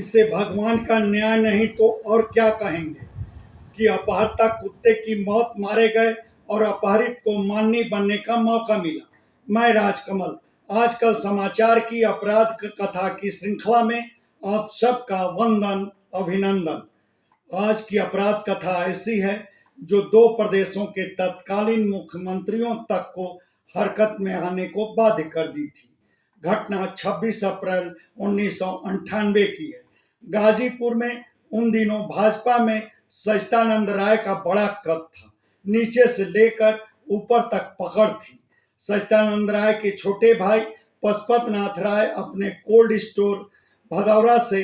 इसे भगवान का न्याय नहीं तो और क्या कहेंगे कि अपहर्ता कुत्ते की मौत मारे गए और अपहरित को माननी बनने का मौका मिला। मैं राजकमल आजकल समाचार की अपराध कथा की श्रृंखला में आप सबका वंदन अभिनंदन। आज की अपराध कथा ऐसी है जो दो प्रदेशों के तत्कालीन मुख्यमंत्रियों तक को हरकत में आने को बाध्य कर दी थी। घटना 26 अप्रैल 1998 की है। गाजीपुर में उन दिनों भाजपा में सच्चिदानंद राय का बड़ा कद था, नीचे से लेकर ऊपर तक पकड़ थी। सच्चिदानंद राय के छोटे भाई पशुपतनाथ राय अपने कोल्ड स्टोर भदौरा से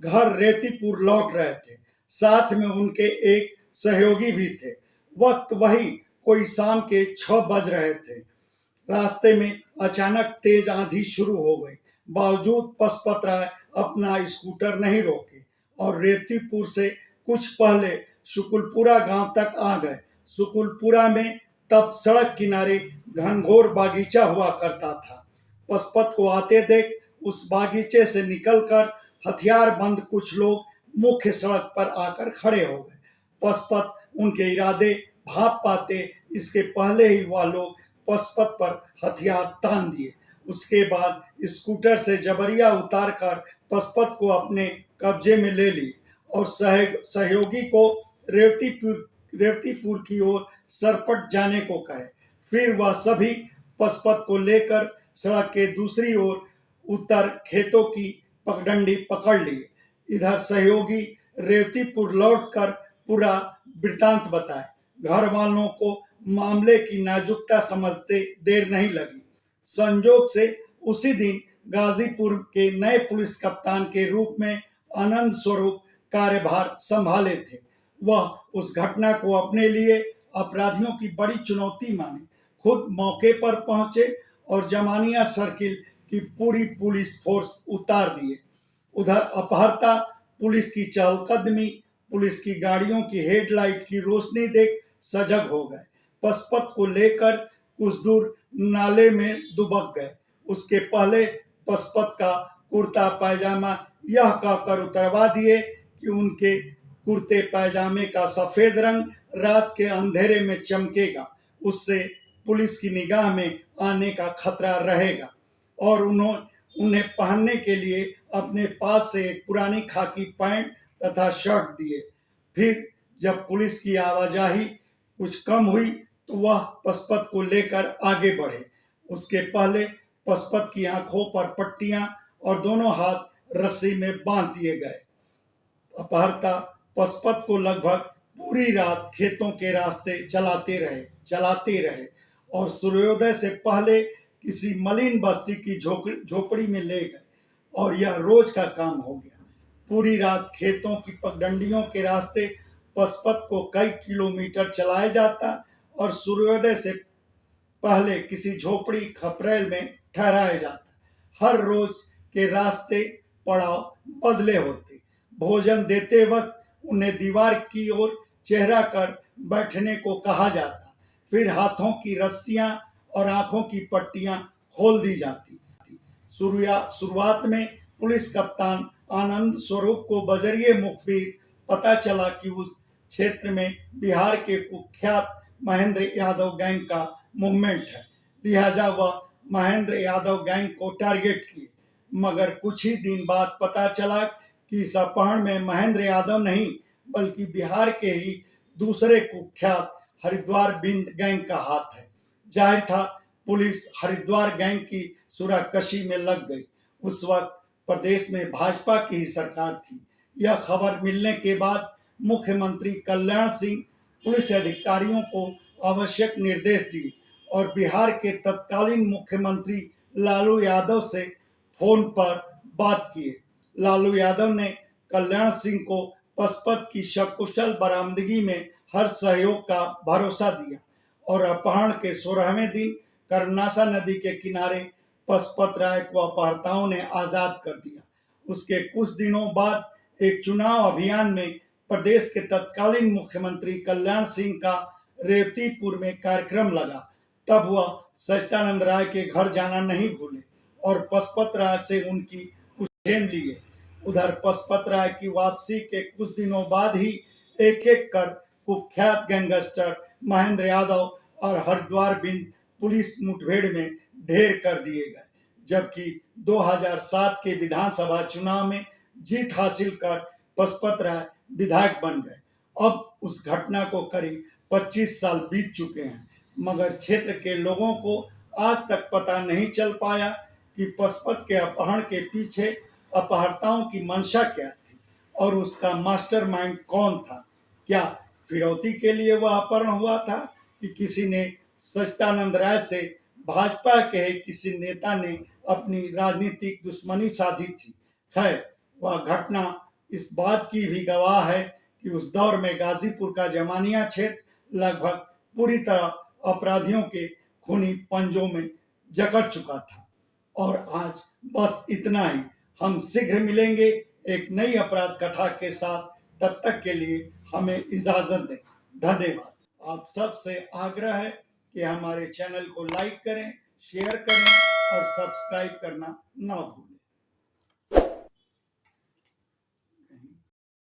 घर रेतीपुर लौट रहे थे। साथ में उनके एक सहयोगी भी थे। वक्त वही कोई शाम के 6 बज रहे थे। रास्ते में अचानक तेज आंधी शुरू हो गई। बावजूद पशुपत राय अपना स्कूटर नहीं रोके और रेतीपुर से कुछ पहले शुकुलपुरा गांव तक आ गए। शुकुलपुरा में तब सड़क किनारे घनघोर बागीचा हुआ करता था। पशुपत को आते देख उस बागीचे से निकलकर हथियार बंद कुछ लोग मुख्य सड़क पर आकर खड़े हो गए। पशुपत उनके इरादे भांप पाते इसके पहले ही वह लोग पशुपत पर हथियार तान दिए। उसके बाद स्कूटर से जबरिया उतारकर पशुपत को अपने कब्जे में ले लिए और सहयोगी को रेवतीपुर की ओर सरपट जाने को कहे। फिर वह सभी पशुपत को लेकर सड़क के दूसरी ओर उत्तर खेतों की पगडंडी पकड़ लिए। इधर सहयोगी रेवतीपुर लौटकर पूरा वृत्तांत बताए। घर वालों को मामले की नाजुकता समझते देर नहीं लगी। संजोग से उसी दिन गाजीपुर के नए पुलिस कप्तान के रूप में आनंद स्वरूप कार्यभार संभाले थे। वह उस घटना को अपने लिए अपराधियों की बड़ी चुनौती माने। खुद मौके पर पहुंचे और जमानिया सर्किल की पूरी पुलिस फोर्स उतार दिए। उधर अपहर्ता पुलिस की चहलकदमी, पुलिस की गाड़ियों की हेडलाइट की रोशनी देख सजग हो गए। पशुपत को लेकर कुछ दूर नाले में दुबक गए। उसके पहले पशुपत का कुर्ता पैजामा यह कहकर उतरवा दिए कि उनके कुर्ते पैजामे का सफेद रंग रात के अंधेरे में चमकेगा, उससे पुलिस की निगाह में आने का खतरा रहेगा। और उन्हें पहनने के लिए अपने पास से एक पुरानी खाकी पैंट तथा शर्ट दिए। फिर जब पुलिस की आवाजाही कुछ कम हुई तो वह पशुपत को लेकर आगे बढ़े। उसके पहले पशुपत की आंखों पर पट्टियां और दोनों हाथ रस्सी में बांध दिए गए। अपहर्ता पशुपत को लगभग पूरी रात खेतों के रास्ते चलाते रहे और सूर्योदय से पहले किसी मलिन बस्ती की झोपड़ी में ले गए और यह रोज का काम हो गया। पूरी रात खेतों की पगडंडियों के रास्ते पशुपत को कई किलोमीटर चलाया जाता और सूर्योदय से पहले किसी झोपड़ी खपरेल में ठहराया जाता। हर रोज के रास्ते पड़ाव बदले होते। भोजन देते वक्त उन्हें दीवार की ओर चेहरा कर बैठने को कहा जाता। फिर हाथों की रस्सियां और आंखों की पट्टियां खोल दी जाती। शुरुआत में पुलिस कप्तान आनंद स्वरूप को बजरिए मुखबिर पता चला कि उस क्षेत्र में बिहार के कुख्यात महेंद्र यादव गैंग का मूवमेंट है, लिहाजा वह महेंद्र यादव गैंग को टारगेट किए। मगर कुछ ही दिन बाद पता चला कि इस अपहरण में महेंद्र यादव नहीं बल्कि बिहार के ही दूसरे कुख्यात हरिद्वार बिंद गैंग का हाथ है। जाहिर था पुलिस हरिद्वार गैंग की सुराकशी में लग गई। उस वक्त प्रदेश में भाजपा की ही सरकार थी। यह खबर मिलने के बाद मुख्यमंत्री कल्याण सिंह पुलिस अधिकारियों को आवश्यक निर्देश दिए और बिहार के तत्कालीन मुख्यमंत्री लालू यादव से फोन पर बात किए। लालू यादव ने कल्याण सिंह को पशुपत की सकुशल बरामदगी में हर सहयोग का भरोसा दिया और अपहरण के 16वें दिन कर्मनाशा नदी के किनारे पशुपत राय को अपहर्ताओं ने आजाद कर दिया। उसके कुछ दिनों बाद एक चुनाव अभियान में प्रदेश के तत्कालीन मुख्यमंत्री कल्याण सिंह का रेवतीपुर में कार्यक्रम लगा। तब वह सच्चिदानंद राय के घर जाना नहीं भूले और पशुपत राय से उनकी कुछ लिए। उधर पशुपत राय की वापसी के कुछ दिनों बाद ही एक एक कर कुख्यात गैंगस्टर महेंद्र यादव और हरिद्वार बिंद पुलिस मुठभेड़ में ढेर कर दिए गए, जबकि 2007 के विधानसभा चुनाव में जीत हासिल कर पशुपत राय विधायक बन गए। अब उस घटना को करीब 25 साल बीत चुके हैं, मगर क्षेत्र के लोगों को आज तक पता नहीं चल पाया कि पशुपत के अपहरण के पीछे अपहर्ताओं की मंशा क्या थी और उसका मास्टरमाइंड कौन था। क्या फिरौती के लिए वह अपहरण हुआ था कि किसी ने सच्चिदानंद राय से भाजपा के किसी नेता ने अपनी राजनीतिक दुश्मनी साधी थी। खैर, वह घटना इस बात की भी गवाह है कि उस दौर में गाजीपुर का जमानिया क्षेत्र लगभग पूरी तरह अपराधियों के खूनी पंजों में जकड़ चुका था। और आज बस इतना ही। हम शीघ्र मिलेंगे एक नई अपराध कथा के साथ। तब तक के लिए हमें इजाजत दें। धन्यवाद। आप सबसे आग्रह है कि हमारे चैनल को लाइक करें, शेयर करें और सब्सक्राइब करना ना भूलें।